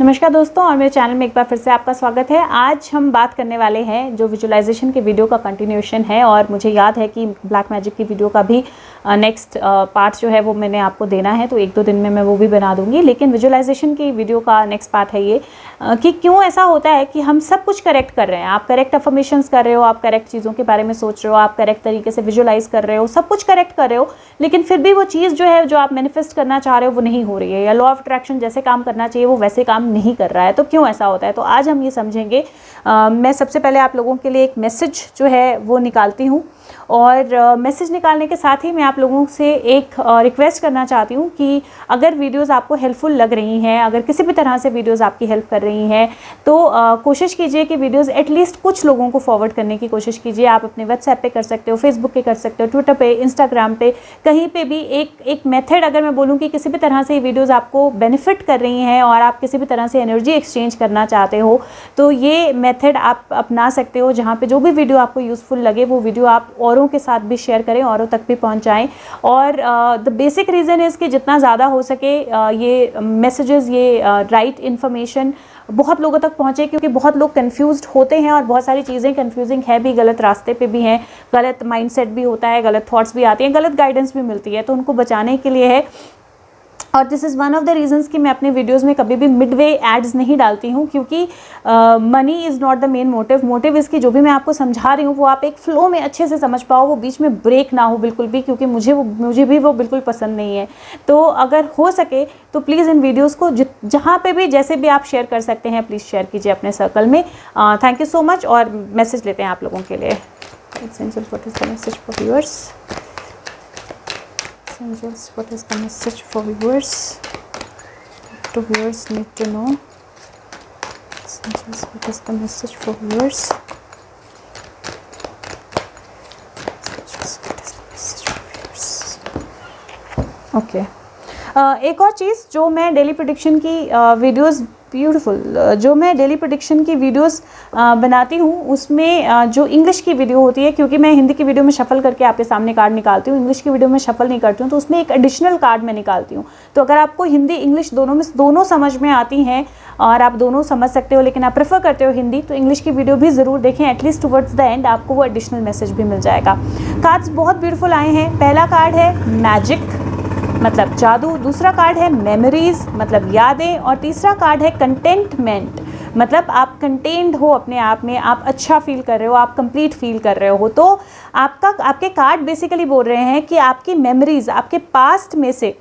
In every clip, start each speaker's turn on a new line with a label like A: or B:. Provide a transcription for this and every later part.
A: नमस्कार दोस्तों, और मेरे चैनल में एक बार फिर से आपका स्वागत है। आज हम बात करने वाले हैं जो विजुअलाइजेशन के वीडियो का कंटिन्यूएशन है, और मुझे याद है कि ब्लैक मैजिक की वीडियो का भी नेक्स्ट पार्ट जो है वो मैंने आपको देना है, तो 1-2 दिन में मैं वो भी बना दूंगी। लेकिन विजुअलाइजेशन की वीडियो का नेक्स्ट पार्ट है ये कि क्यों ऐसा होता है कि हम सब कुछ करेक्ट कर रहे हैं। आप करेक्ट अफर्मेशंस कर रहे हो, आप करेक्ट चीज़ों के बारे में सोच रहे हो, आप करेक्ट तरीके से विजुअलाइज कर रहे हो, सब कुछ करेक्ट कर रहे हो, लेकिन फिर भी वो चीज़ जो है जो आप मैनिफेस्ट करना चाह रहे हो वो नहीं हो रही है, या लॉ ऑफ अट्रैक्शन जैसे काम करना चाहिए वो वैसे काम नहीं कर रहा है। तो क्यों ऐसा होता है, तो आज हम ये समझेंगे। मैं सबसे पहले आप लोगों के लिए एक मैसेज जो है वो निकालती हूँ, और मैसेज निकालने के साथ ही मैं आप लोगों से एक रिक्वेस्ट करना चाहती हूँ कि अगर वीडियोस आपको हेल्पफुल लग रही हैं, अगर किसी भी तरह से वीडियोस आपकी हेल्प कर रही हैं, तो कोशिश कीजिए कि वीडियोस एटलीस्ट कुछ लोगों को फॉरवर्ड करने की कोशिश कीजिए। आप अपने व्हाट्सएप पे कर सकते हो, फेसबुक पे कर सकते हो, ट्विटर पे, इंस्टाग्राम पे, कहीं पे भी एक मेथड अगर मैं बोलूँ कि किसी भी तरह से ये वीडियोस आपको बेनिफिट कर रही हैं और आप किसी भी तरह से एनर्जी एक्सचेंज करना चाहते हो, तो ये मेथड आप अपना सकते हो, जहाँ पे जो भी वीडियो आपको यूज़फुल लगे वो वीडियो आप औरों के साथ भी शेयर करें, औरों तक भी पहुंचाएं। और द बेसिक रीज़न इज़ कि जितना ज़्यादा हो सके ये मैसेजेस, ये राइट इन्फॉर्मेशन बहुत लोगों तक पहुंचे, क्योंकि बहुत लोग कंफ्यूज्ड होते हैं और बहुत सारी चीज़ें कंफ्यूजिंग है भी, गलत रास्ते पे भी हैं, गलत माइंडसेट भी होता है, गलत थॉट्स भी आती हैं, गलत गाइडेंस भी मिलती है, तो उनको बचाने के लिए है। और this is one of the reasons कि मैं अपने वीडियोस में कभी भी मिडवे एड्स नहीं डालती हूँ, क्योंकि money is not the main motive इसकी। जो भी मैं आपको समझा रही हूँ वो आप एक फ्लो में अच्छे से समझ पाओ, वो बीच में ब्रेक ना हो बिल्कुल भी, क्योंकि मुझे भी वो बिल्कुल पसंद नहीं है। तो अगर हो सके तो प्लीज़ इन वीडियोज़ को जहाँ पे भी जैसे भी आप शेयर कर सकते हैं प्लीज़ शेयर कीजिए अपने सर्कल में। Thank you so much. और मैसेज लेते हैं आप लोगों के लिए। What is the message for viewers? Angels, what is the message for viewers? What do viewers need to know? Angels, what is the message for viewers? Angels, what is the message for viewers? Okay. एक और चीज़ जो मैं daily prediction की videos जो मैं daily prediction की videos बनाती हूँ, उसमें जो इंग्लिश की वीडियो होती है, क्योंकि मैं हिंदी की वीडियो में शफल करके आपके सामने कार्ड निकालती हूँ, इंग्लिश की वीडियो में शफल नहीं करती हूँ, तो उसमें एक एडिशनल कार्ड मैं निकालती हूँ। तो अगर आपको हिंदी इंग्लिश दोनों समझ में आती हैं और आप दोनों समझ सकते हो, लेकिन आप प्रेफर करते हो हिंदी, तो इंग्लिश की वीडियो भी ज़रूर देखें। एटलीस्ट टुवर्ड्स द एंड आपको वो एडिशनल मैसेज भी मिल जाएगा। कार्ड्स बहुत ब्यूटीफुल आए हैं। पहला कार्ड है मैजिक, मतलब जादू। दूसरा कार्ड है मेमोरीज, मतलब यादें। और तीसरा कार्ड है कंटेंटमेंट, मतलब आप कंटेंट हो अपने आप में, आप अच्छा फील कर रहे हो, आप कंप्लीट फील कर रहे हो। तो आपके कार्ड बेसिकली बोल रहे हैं कि आपकी मेमोरीज, आपके पास्ट में से,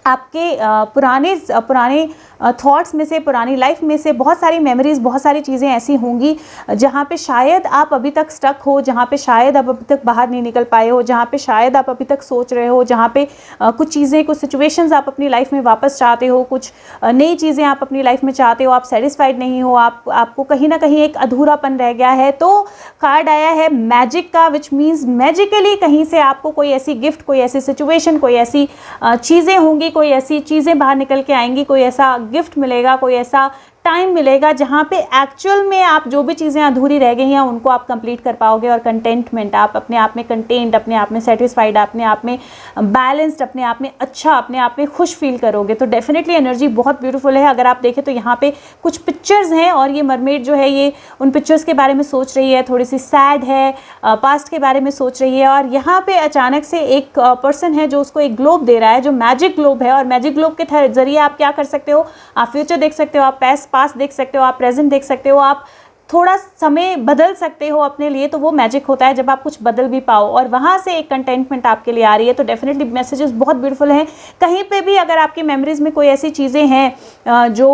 A: आपके पुराने थॉट्स में से, पुरानी लाइफ में से बहुत सारी मेमोरीज, बहुत सारी चीज़ें ऐसी होंगी जहाँ पे शायद आप अभी तक स्टक हो, जहाँ पे शायद आप अभी तक बाहर नहीं निकल पाए हो, जहाँ पे शायद आप अभी तक सोच रहे हो, जहाँ पे कुछ चीज़ें, कुछ सिचुएशंस आप अपनी लाइफ में वापस चाहते हो, कुछ नई चीज़ें आप अपनी लाइफ में चाहते हो, आप सेटिस्फाइड नहीं हो, आपको कहीं ना कहीं एक अधूरापन रह गया है। तो कार्ड आया है मैजिक का, विच मीन्स मैजिकली कहीं से आपको कोई ऐसी गिफ्ट, कोई ऐसी सिचुएशन, कोई ऐसी चीज़ें होंगी, कोई ऐसी चीज़ें बाहर निकल के आएंगी, कोई ऐसा गिफ्ट मिलेगा, कोई ऐसा टाइम मिलेगा जहाँ पे एक्चुअल में आप जो भी चीज़ें अधूरी रह गई हैं उनको आप कंप्लीट कर पाओगे। और कंटेंटमेंट, आप अपने आप में कंटेंट, अपने आप में सेटिस्फाइड, अपने आप में बैलेंस्ड, अपने आप में अच्छा, अपने आप में खुश फील करोगे। तो डेफिनेटली एनर्जी बहुत ब्यूटीफुल है। अगर आप देखें तो यहाँ पे कुछ पिक्चर्स हैं, और ये मरमेड जो है ये उन पिक्चर्स के बारे में सोच रही है, थोड़ी सी सैड है, पास्ट के बारे में सोच रही है। और यहाँ पे अचानक से एक पर्सन है जो उसको एक ग्लोब दे रहा है, जो मैजिक ग्लोब है। और मैजिक ग्लोब के जरिए आप क्या कर सकते हो, आप फ्यूचर देख सकते हो, आप पास्ट देख सकते हो, आप प्रेजेंट देख सकते हो, आप थोड़ा समय बदल सकते हो अपने लिए। तो वो मैजिक होता है जब आप कुछ बदल भी पाओ, और वहाँ से एक कंटेंटमेंट आपके लिए आ रही है। तो डेफिनेटली मैसेजेस बहुत ब्यूटीफुल हैं। कहीं पे भी अगर आपकी मेमोरीज में कोई ऐसी चीज़ें हैं जो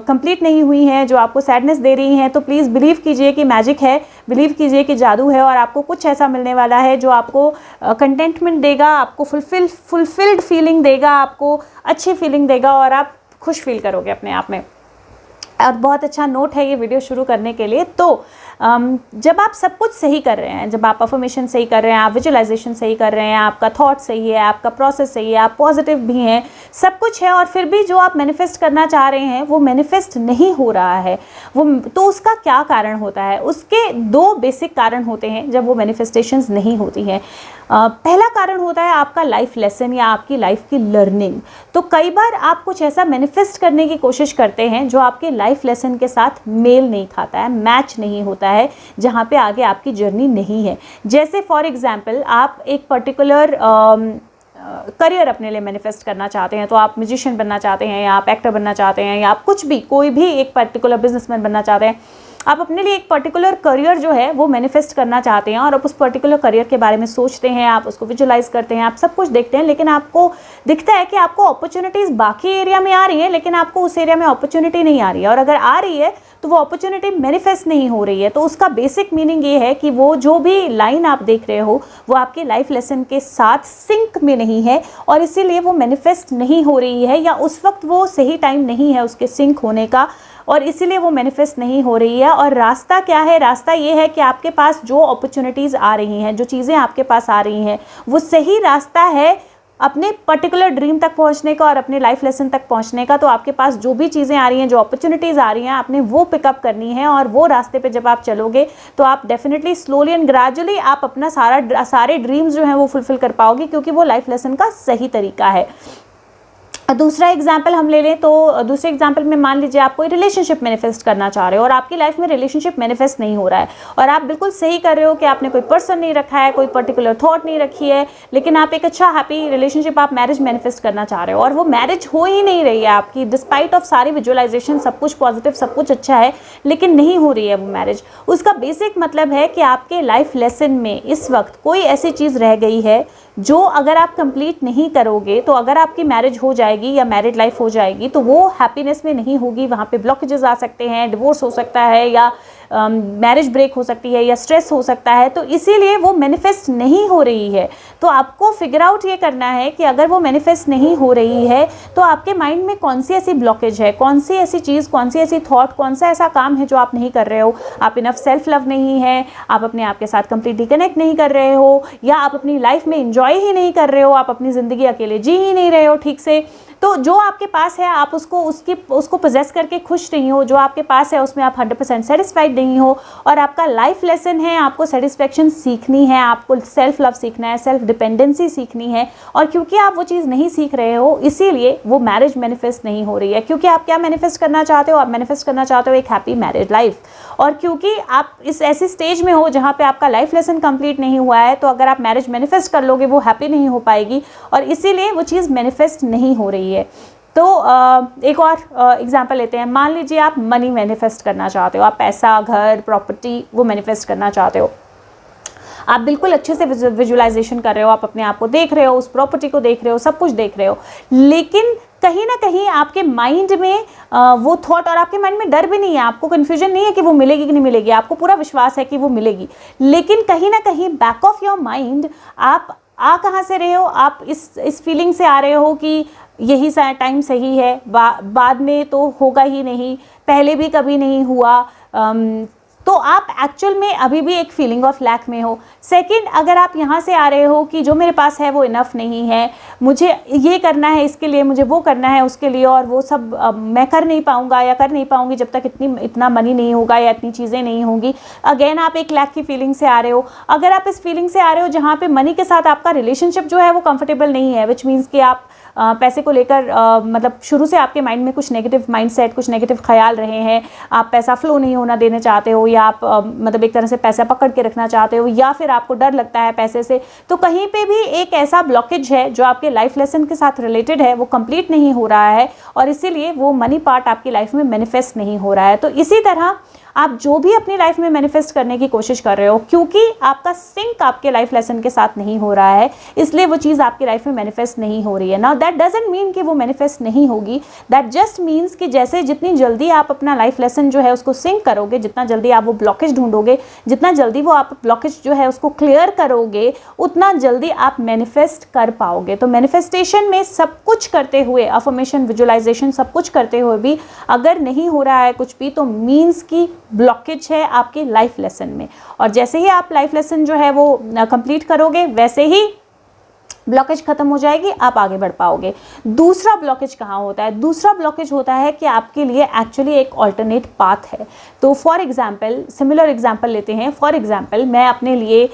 A: कंप्लीट नहीं हुई हैं, जो आपको सैडनेस दे रही हैं, तो प्लीज़ बिलीव कीजिए कि मैजिक है, बिलीव कीजिए कि जादू है, और आपको कुछ ऐसा मिलने वाला है जो आपको कंटेंटमेंट देगा, आपको फुलफिल्ड फीलिंग देगा, आपको अच्छी फीलिंग देगा, और आप खुश फील करोगे अपने आप में। और बहुत अच्छा नोट है ये वीडियो शुरू करने के लिए। तो जब आप सब कुछ सही कर रहे हैं, जब आप अफर्मेशन सही कर रहे हैं, आप विजुअलाइजेशन सही कर रहे हैं, आपका थॉट सही है, आपका प्रोसेस सही है, आप पॉजिटिव भी हैं, सब कुछ है, और फिर भी जो आप मैनिफेस्ट करना चाह रहे हैं वो मैनिफेस्ट नहीं हो रहा है, वो तो उसका क्या कारण होता है? उसके दो बेसिक कारण होते हैं जब वो मैनिफेस्टेशंस नहीं होती हैं। पहला कारण होता है आपका लाइफ लेसन या आपकी लाइफ की लर्निंग। तो कई बार आप कुछ ऐसा मैनिफेस्ट करने की कोशिश करते हैं जो आपके लाइफ लेसन के साथ मेल नहीं खाता है, मैच नहीं होता है, जहाँ पे आगे आपकी जर्नी नहीं है। जैसे फॉर एग्जांपल आप एक पर्टिकुलर करियर अपने लिए मैनिफेस्ट करना चाहते हैं, तो आप म्यूजिशियन बनना चाहते हैं, या आप एक्टर बनना चाहते हैं, या आप कुछ भी कोई भी एक पर्टिकुलर बिजनेसमैन बनना चाहते हैं। आप अपने लिए एक पर्टिकुलर करियर जो है वो मैनिफेस्ट करना चाहते हैं और आप उस पर्टिकुलर करियर के बारे में सोचते हैं, आप उसको विजुलाइज करते हैं, आप सब कुछ देखते हैं, लेकिन आपको दिखता है कि आपको अपॉर्चुनिटीज़ बाकी एरिया में आ रही है, लेकिन आपको उस एरिया में अपॉर्चुनिटी नहीं आ रही है, और अगर आ रही है तो वो अपॉर्चुनिटी मैनिफेस्ट नहीं हो रही है। तो उसका बेसिक मीनिंग ये है कि वो जो भी लाइन आप देख रहे हो वो आपके लाइफ लेसन के साथ सिंक में नहीं है, और इसीलिए वो मैनिफेस्ट नहीं हो रही है, या उस वक्त वो सही टाइम नहीं है उसके सिंक होने का, और इसीलिए वो मैनिफेस्ट नहीं हो रही है। और रास्ता क्या है? रास्ता ये है कि आपके पास जो अपॉर्चुनिटीज़ आ रही हैं, जो चीज़ें आपके पास आ रही हैं, वो सही रास्ता है अपने पर्टिकुलर ड्रीम तक पहुंचने का और अपने लाइफ लेसन तक पहुंचने का। तो आपके पास जो भी चीज़ें आ रही हैं, जो अपॉर्चुनिटीज़ आ रही हैं, आपने वो पिकअप करनी है, और वो रास्ते पे जब आप चलोगे तो आप डेफिनेटली स्लोली एंड ग्रेजुअली आप अपना सारे ड्रीम्स जो हैं वो फुलफिल कर पाओगे, क्योंकि वो लाइफ लेसन का सही तरीका है। दूसरा एग्जाम्पल हम ले लें, तो दूसरे एग्जाम्पल में मान लीजिए आप कोई रिलेशनशिप मैनिफेस्ट करना चाह रहे हो और आपकी लाइफ में रिलेशनशिप मैनिफेस्ट नहीं हो रहा है, और आप बिल्कुल सही कर रहे हो कि आपने कोई पर्सन नहीं रखा है, कोई पर्टिकुलर थॉट नहीं रखी है, लेकिन आप एक अच्छा हैप्पी रिलेशनशिप, आप मैरिज मैनिफेस्ट करना चाह रहे हो, और वो मैरिज हो ही नहीं रही है आपकी, डिस्पाइट ऑफ सारी विजुअलाइजेशन, सब कुछ पॉजिटिव, सब कुछ अच्छा है, लेकिन नहीं हो रही है वो मैरिज। उसका बेसिक मतलब है कि आपके लाइफ लेसन में इस वक्त कोई ऐसी चीज़ रह गई है जो अगर आप कंप्लीट नहीं करोगे, तो अगर आपकी मैरिज हो जाएगी या मैरिड लाइफ हो जाएगी तो वो हैप्पीनेस में नहीं होगी, वहाँ पे ब्लॉकेजेस आ सकते हैं, डिवोर्स हो सकता है, या मैरिज ब्रेक हो सकती है, या स्ट्रेस हो सकता है। तो इसीलिए वो मैनिफेस्ट नहीं हो रही है। तो आपको फिगर आउट ये करना है कि अगर वो मैनिफेस्ट नहीं हो रही है तो आपके माइंड में कौन सी ऐसी ब्लॉकेज है, कौन सी ऐसी चीज़, कौन सी ऐसी थॉट, कौन सा ऐसा काम है जो आप नहीं कर रहे हो। आप इनफ सेल्फ लव नहीं है, आप अपने आप के साथ कंप्लीटली कनेक्ट नहीं कर रहे हो, या आप अपनी लाइफ में इंजॉय ही नहीं कर रहे हो, आप अपनी ज़िंदगी अकेले जी ही नहीं रहे हो ठीक से। तो जो आपके पास है आप उसको पोजेस करके खुश नहीं हो, जो आपके पास है उसमें आप 100% सेटिस्फाइड नहीं हो, और आपका लाइफ लेसन है आपको सेटिस्फेक्शन सीखनी है, आपको सेल्फ लव सीखना है, सेल्फ डिपेंडेंसी सीखनी है, और क्योंकि आप वो चीज़ नहीं सीख रहे हो इसीलिए वो मैरिज मैनिफेस्ट नहीं हो रही है। क्योंकि आप क्या मैनिफेस्ट करना चाहते हो? आप मैनिफेस्ट करना चाहते हो एक हैप्पी मैरिज लाइफ, और क्योंकि आप इस ऐसी स्टेज में हो जहाँ पे आपका लाइफ लेसन कंप्लीट नहीं हुआ है, तो अगर आप मैरिज मैनिफेस्ट कर लोगे वो हैप्पी नहीं हो पाएगी, और इसीलिए वो चीज़ मैनिफेस्ट नहीं हो रही है। तो एक और एग्जांपल लेते हैं। मान लीजिए आप मनी मैनिफेस्ट करना चाहते हो, आप पैसा, घर, प्रॉपर्टी वो मैनिफेस्ट करना चाहते हो, आप बिल्कुल अच्छे से विजुअलाइजेशन कर रहे हो, आप अपने आप को देख रहे हो, उस प्रॉपर्टी को देख रहे हो, सब कुछ देख रहे हो, लेकिन कहीं ना कहीं आपके माइंड में वो थॉट, और आपके माइंड में डर भी नहीं है, आपको कन्फ्यूजन नहीं है कि वो मिलेगी कि नहीं मिलेगी, आपको पूरा विश्वास है कि वो मिलेगी, लेकिन कहीं ना कहीं बैक ऑफ योर माइंड आप आ कहाँ से रहे हो? आप इस फीलिंग से आ रहे हो कि यही टाइम सही है, बाद में तो होगा ही नहीं, पहले भी कभी नहीं हुआ। तो आप एक्चुअल में अभी भी एक फीलिंग ऑफ लैक में हो। सेकंड, अगर आप यहाँ से आ रहे हो कि जो मेरे पास है वो इनफ नहीं है, मुझे ये करना है इसके लिए, मुझे वो करना है उसके लिए, और वो सब मैं कर नहीं पाऊँगा या कर नहीं पाऊँगी जब तक इतना मनी नहीं होगा या इतनी चीज़ें नहीं होंगी। अगेन आप एक लैक की फीलिंग से आ रहे हो। अगर आप इस फीलिंग से आ रहे हो जहाँ पे मनी के साथ आपका रिलेशनशिप जो है वो कंफर्टेबल नहीं है, विच मीन्स कि आप पैसे को लेकर मतलब शुरू से आपके माइंड में कुछ नेगेटिव माइंडसेट, कुछ नेगेटिव ख्याल रहे हैं, आप पैसा फ्लो नहीं होना देना चाहते हो, या आप मतलब एक तरह से पैसा पकड़ के रखना चाहते हो, या फिर आपको डर लगता है पैसे से, तो कहीं पे भी एक ऐसा ब्लॉकेज है जो आपके लाइफ लेसन के साथ रिलेटेड है, वो कंप्लीट नहीं हो रहा है, और इसीलिए वो मनी पार्ट आपकी लाइफ में मैनिफेस्ट नहीं हो रहा है। तो इसी तरह आप जो भी अपनी लाइफ में मैनिफेस्ट करने की कोशिश कर रहे हो, क्योंकि आपका सिंक आपके लाइफ लेसन के साथ नहीं हो रहा है, इसलिए वो चीज़ आपकी लाइफ में मैनिफेस्ट नहीं हो रही है। नाउ दैट डजंट मीन कि वो मैनिफेस्ट नहीं होगी, दैट जस्ट मीन्स कि जैसे जितनी जल्दी आप अपना लाइफ लेसन जो है उसको सिंक करोगे, जितना जल्दी आप वो ब्लॉकेज ढूंढोगे, जितना जल्दी वो आप ब्लॉकेज जो है उसको क्लियर करोगे, उतना जल्दी आप मैनिफेस्ट कर पाओगे। तो मैनिफेस्टेशन में सब कुछ करते हुए, अफर्मेशन, विजुअलाइजेशन सब कुछ करते हुए भी अगर नहीं हो रहा है कुछ भी, तो मीन्स की ब्लॉकेज है आपके लाइफ लेसन में। और जैसे ही आप लाइफ लेसन जो है वो कंप्लीट करोगे, वैसे ही ब्लॉकेज खत्म हो जाएगी, आप आगे बढ़ पाओगे। दूसरा ब्लॉकेज कहाँ होता है? दूसरा ब्लॉकेज होता है कि आपके लिए एक्चुअली एक ऑल्टरनेट पाथ है। तो फॉर एग्जांपल, सिमिलर एग्जांपल लेते हैं। फॉर एग्जांपल, मैं अपने लिए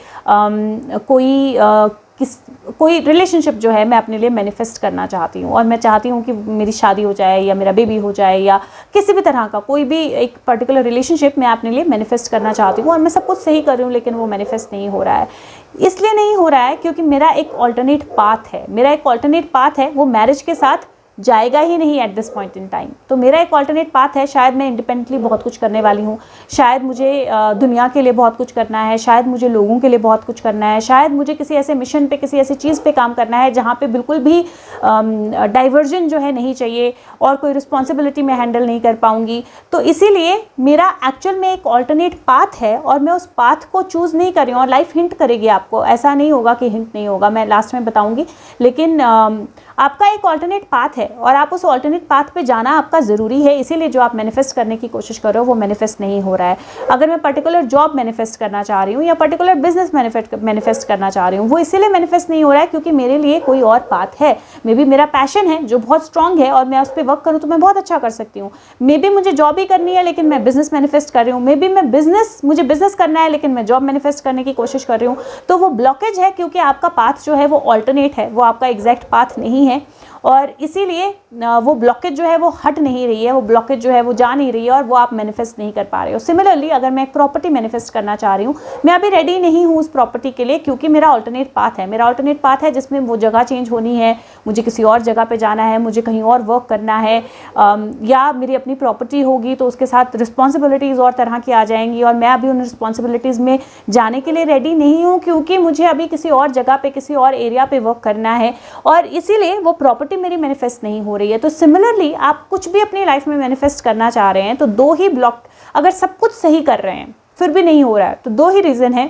A: कोई रिलेशनशिप जो है मैं अपने लिए मैनिफेस्ट करना चाहती हूँ, और मैं चाहती हूँ कि मेरी शादी हो जाए या मेरा बेबी हो जाए, या किसी भी तरह का कोई भी एक पर्टिकुलर रिलेशनशिप मैं अपने लिए मैनिफेस्ट करना चाहती हूँ, और मैं सब कुछ सही कर रही हूँ, लेकिन वो मैनिफेस्ट नहीं हो रहा है। इसलिए नहीं हो रहा है क्योंकि मेरा एक ऑल्टरनेट पाथ है। मेरा एक ऑल्टरनेट पाथ है, वो मैरिज के साथ जाएगा ही नहीं at this point in time. तो मेरा एक ऑल्टरनेट पाथ है, शायद मैं इंडिपेंडेंटली बहुत कुछ करने वाली हूँ, शायद मुझे दुनिया के लिए बहुत कुछ करना है, शायद मुझे लोगों के लिए बहुत कुछ करना है, शायद मुझे किसी ऐसे मिशन पे, किसी ऐसी चीज़ पे काम करना है जहाँ पे बिल्कुल भी डाइवर्जन जो है नहीं चाहिए, और कोई रिस्पॉन्सिबिलिटी मैं हैंडल नहीं कर पाऊँगी। तो इसीलिए मेरा एक्चुअल में एक ऑल्टरनेट पाथ है, और मैं उस पाथ को चूज़ नहीं कर रही हूँ। और लाइफ हिंट करेगी आपको, ऐसा नहीं होगा कि हिंट नहीं होगा, मैं लास्ट में बताऊँगी। लेकिन आपका एक ऑल्टरनेट पाथ है, और आप उस ऑल्टरनेट पाथ पे जाना आपका ज़रूरी है। इसीलिए जो आप मैनिफेस्ट करने की कोशिश कर रहे हो वो मैनिफेस्ट नहीं हो रहा है। अगर मैं पर्टिकुलर जॉब मैनिफेस्ट करना चाह रही हूँ, या पर्टिकुलर बिजनेस मैनिफेस्ट करना चाह रही हूँ, वो इसीलिए मैनिफेस्ट नहीं हो रहा है क्योंकि मेरे लिए कोई और पाथ है। मे बी मेरा पैशन है जो बहुत स्ट्रांग है, और मैं उस पर वर्क करूँ तो मैं बहुत अच्छा कर सकती हूँ। मे बी मुझे जॉब ही करनी है, लेकिन मैं बिजनेस मैनिफेस्ट कर रही हूँ। मे बी मुझे बिजनेस करना है, लेकिन मैं जॉब मैनिफेस्ट करने की कोशिश कर रही हूँ। तो वो ब्लॉकेज है, क्योंकि आपका पाथ जो है वो ऑल्टरनेट है, वो आपका एग्जैक्ट पाथ नहीं है, और इसीलिए वो ब्लॉकेज जो है वो हट नहीं रही है, वो ब्लॉकेज जो है वो जा नहीं रही है, और वो आप मैनिफेस्ट नहीं कर पा रहे हो। सिमिलरली, अगर मैं एक प्रॉपर्टी मैनिफेस्ट करना चाह रही हूँ, मैं अभी रेडी नहीं हूँ उस प्रॉपर्टी के लिए, क्योंकि मेरा ऑल्टरनेट पाथ है। मेरा ऑल्टरनेट पाथ है जिसमें वो जगह चेंज होनी है, मुझे किसी और जगह पे जाना है, मुझे कहीं और वर्क करना है, या मेरी अपनी प्रॉपर्टी होगी तो उसके साथ रिस्पॉन्सिबिलिटीज़ और तरह की आ जाएंगी, और मैं अभी उन रिस्पॉन्सिबिलिटीज़ में जाने के लिए रेडी नहीं हूँ, क्योंकि मुझे अभी किसी और जगह पे, किसी और एरिया पे वर्क करना है, और इसीलिए वो प्रॉपर्टी मेरी मैनिफेस्ट नहीं हो रही है। तो सिमिलरली, आप कुछ भी अपनी लाइफ में मैनिफेस्ट करना चाह रहे हैं, तो दो ही ब्लॉक, अगर सब कुछ सही कर रहे हैं फिर भी नहीं हो रहा है, तो दो ही रीज़न है।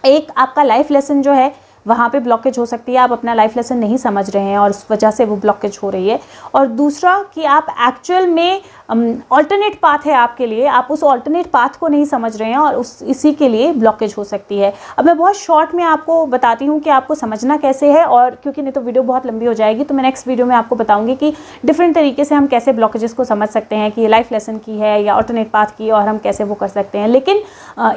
A: एक, आपका लाइफ लेसन जो है वहाँ पे ब्लॉकेज हो सकती है, आप अपना लाइफ लेसन नहीं समझ रहे हैं और उस वजह से वो ब्लॉकेज हो रही है। और दूसरा कि आप एक्चुअल में ऑल्टरनेट पाथ है आपके लिए, आप उस ऑल्टरनेट पाथ को नहीं समझ रहे हैं, और इसी के लिए ब्लॉकेज हो सकती है। अब मैं बहुत शॉर्ट में आपको बताती हूँ कि आपको समझना कैसे है, और क्योंकि नहीं तो वीडियो बहुत लंबी हो जाएगी, तो मैं नेक्स्ट वीडियो में आपको बताऊँगी कि डिफरेंट तरीके से हम कैसे ब्लॉकेजेस को समझ सकते हैं कि ये लाइफ लेसन की है या ऑल्टरनेट पाथ की, और हम कैसे वो कर सकते हैं। लेकिन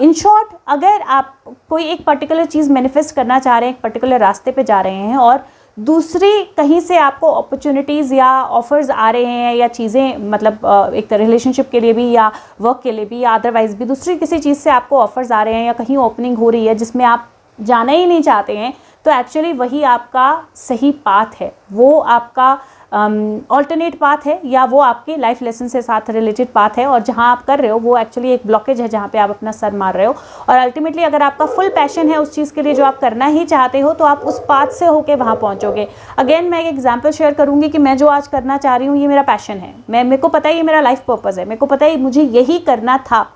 A: इन शॉर्ट, अगर आप कोई एक पर्टिकुलर चीज़ मैनिफेस्ट करना चाह रहे हैं, एक पर्टिकुलर रास्ते पे जा रहे हैं, और दूसरी कहीं से आपको अपॉर्चुनिटीज़ या ऑफर्स आ रहे हैं, या चीज़ें, मतलब एक तरह रिलेशनशिप के लिए भी, या वर्क के लिए भी, या अदरवाइज़ भी दूसरी किसी चीज़ से आपको ऑफर्स आ रहे हैं, या कहीं ओपनिंग हो रही है जिसमें आप जाना ही नहीं चाहते हैं, तो एक्चुअली वही आपका सही पाथ है, वो आपका ऑल्टरनेट पाथ है, या वो आपके लाइफ लेसन से साथ रिलेटेड पाथ है, और जहाँ आप कर रहे हो वो एक्चुअली एक ब्लॉकेज है जहाँ पे आप अपना सर मार रहे हो। और अल्टीमेटली, अगर आपका फुल पैशन है उस चीज़ के लिए जो आप करना ही चाहते हो, तो आप उस पाथ से होके वहाँ पहुँचोगे। अगेन, मैं एक एग्जाम्पल शेयर करूँगी कि मैं जो आज करना चाह रही हूँ, ये मेरा पैशन है, मेरे को पता है ये मेरा लाइफ पर्पज़ है, मेरे को पता है मुझे यही करना था,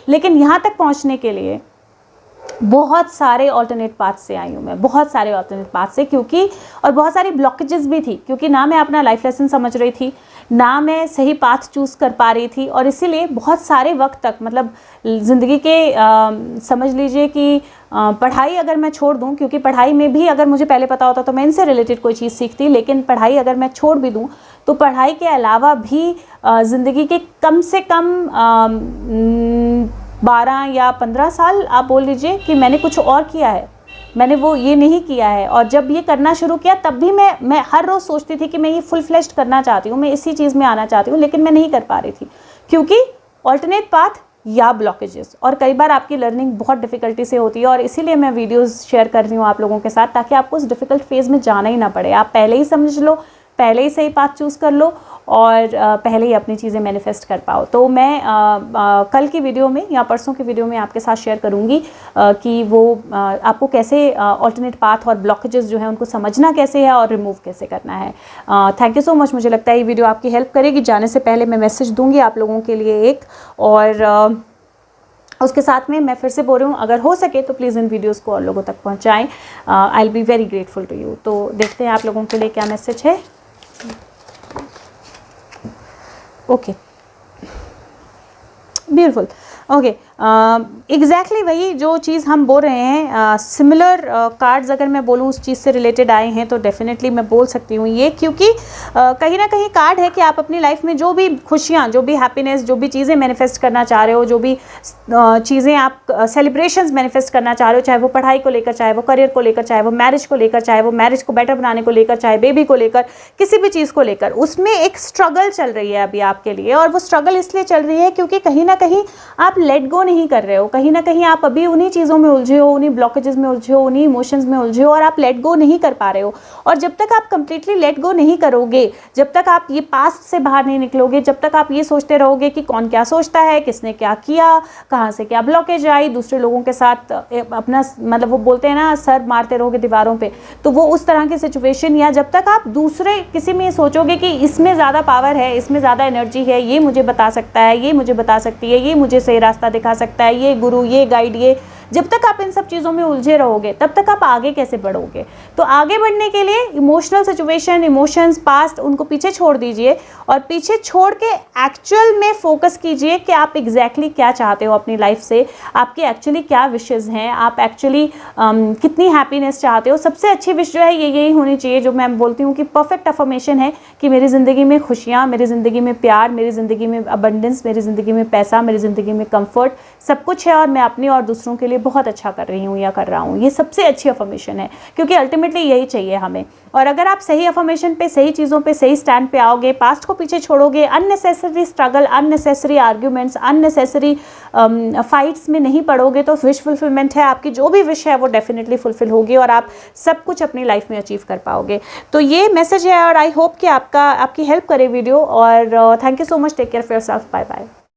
A: लेकिन यहाँ तक पहुँचने के लिए बहुत सारे ऑल्टरनेट पाथ से आई हूँ मैं, बहुत सारे ऑल्टरनेट पाथ से, क्योंकि और बहुत सारी ब्लॉकेजेस भी थी, क्योंकि ना मैं अपना लाइफ लेसन समझ रही थी, ना मैं सही पाथ चूज़ कर पा रही थी, और इसीलिए बहुत सारे वक्त तक, मतलब ज़िंदगी के समझ लीजिए कि पढ़ाई अगर मैं छोड़ दूं, क्योंकि पढ़ाई में भी अगर मुझे पहले पता होता तो मैं इनसे रिलेटेड कोई चीज़ सीखती, लेकिन पढ़ाई अगर मैं छोड़ भी दूं, तो पढ़ाई के अलावा भी ज़िंदगी के कम से कम 12 या 15 साल आप बोल लीजिए कि मैंने कुछ और किया है, मैंने वो ये नहीं किया है। और जब ये करना शुरू किया, तब भी मैं हर रोज़ सोचती थी कि मैं ये फुल फ्लेश्ड करना चाहती हूँ, मैं इसी चीज़ में आना चाहती हूँ, लेकिन मैं नहीं कर पा रही थी, क्योंकि ऑल्टरनेट पाथ या ब्लॉकेजेस, और कई बार आपकी लर्निंग बहुत डिफ़िकल्टी से होती है। और इसीलिए मैं वीडियोज़ शेयर कर रही हूँ आप लोगों के साथ, ताकि आपको उस डिफ़िकल्ट फेज़ में जाना ही ना पड़े, आप पहले ही समझ लो, पहले ही सही पाथ चूज़ कर लो और पहले ही अपनी चीज़ें मैनिफेस्ट कर पाओ। तो मैं कल की वीडियो में या परसों की वीडियो में आपके साथ शेयर करूँगी कि वो आपको कैसे ऑल्टरनेट पाथ और ब्लॉकेजेस जो है उनको समझना कैसे है और रिमूव कैसे करना है। Thank you so much. मुझे लगता है ये वीडियो आपकी हेल्प करेगी। जाने से पहले मैं मैसेज दूँगी आप लोगों के लिए एक, और उसके साथ में मैं फिर से बोल रही हूँ, अगर हो सके तो प्लीज़ इन वीडियोस को और लोगों तक पहुँचाएँ। I will be very grateful to you. तो देखते हैं आप लोगों के लिए क्या मैसेज है। Okay, beautiful. ओके, एग्जैक्टली वही जो चीज़ हम बोल रहे हैं, सिमिलर कार्ड्स अगर मैं बोलूँ उस चीज़ से रिलेटेड आए हैं तो डेफिनेटली मैं बोल सकती हूँ ये, क्योंकि कहीं ना कहीं कार्ड है कि आप अपनी लाइफ में जो भी खुशियाँ, जो भी हैप्पीनेस, जो भी चीज़ें मैनिफेस्ट करना चाह रहे हो, जो भी चीज़ें आप सेलिब्रेशंस मैनिफेस्ट करना चाह रहे हो, चाहे वो पढ़ाई को लेकर, चाहे वो करियर को लेकर, चाहे वो मैरिज को लेकर, चाहे वो मैरिज को बेटर बनाने को लेकर, चाहे बेबी को लेकर, किसी भी चीज़ को लेकर, उसमें एक स्ट्रगल चल रही है अभी आपके लिए। और वो स्ट्रगल इसलिए चल रही है क्योंकि कहीं ना कहीं आप लेट गो नहीं कर रहे हो, कहीं ना कहीं आप अभी उन्हीं चीज़ों में उलझे हो, उन्हीं ब्लॉकेजेस में उलझे हो, उन्हीं इमोशंस में उलझे हो और आप लेट गो नहीं कर पा रहे हो। और जब तक आप कंप्लीटली लेट गो नहीं करोगे, जब तक आप ये पास्ट से बाहर नहीं निकलोगे, जब तक आप ये सोचते रहोगे कि कौन क्या सोचता है, किसने क्या किया, कहाँ से क्या ब्लॉकेज आई, दूसरे लोगों के साथ अपना मतलब वो बोलते हैं ना सर मारते रहोगे दीवारों पे, तो वो उस तरह की सिचुएशन, या जब तक आप दूसरे किसी में सोचोगे कि इसमें ज़्यादा पावर है, इसमें ज़्यादा एनर्जी है, ये मुझे बता सकता है, ये मुझे बता सकती है, ये मुझे सही रास्ता दिखा सकता है, ये गुरु, ये गाइड, ये, जब तक आप इन सब चीज़ों में उलझे रहोगे तब तक आप आगे कैसे बढ़ोगे। तो आगे बढ़ने के लिए इमोशनल सिचुएशन, इमोशंस, पास्ट, उनको पीछे छोड़ दीजिए और पीछे छोड़ के एक्चुअल में फोकस कीजिए कि आप एग्जैक्टली क्या चाहते हो अपनी लाइफ से, आपकी एक्चुअली क्या विशेज़ हैं, आप एक्चुअली कितनी हैप्पीनेस चाहते हो। सबसे अच्छी विश जो है ये यही होनी चाहिए, जो मैं बोलती हूँ कि परफेक्ट अफर्मेशन है कि मेरी ज़िंदगी में खुशियाँ, मेरी ज़िंदगी में प्यार, मेरी ज़िंदगी में अबंडेंस, मेरी ज़िंदगी में पैसा, मेरी ज़िंदगी में कंफर्ट, सब कुछ है और मैं अपनी और दूसरों के लिए बहुत अच्छा कर रही हूँ या कर रहा हूँ। ये सबसे अच्छी अफर्मेशन है क्योंकि अल्टीमेटली यही चाहिए हमें। और अगर आप सही अफर्मेशन पे, सही चीज़ों पे, सही स्टैंड पे आओगे, पास्ट को पीछे छोड़ोगे, unnecessary struggle, unnecessary arguments, unnecessary fights में नहीं पड़ोगे, तो विश फुलफिलमेंट है, आपकी जो भी विश है वो डेफिनेटली फुलफिल होगी और आप सब कुछ अपनी लाइफ में अचीव कर पाओगे। तो ये मैसेज है और आई होप कि आपकी हेल्प करे वीडियो। और thank you so much. Take care of yourself. Bye bye.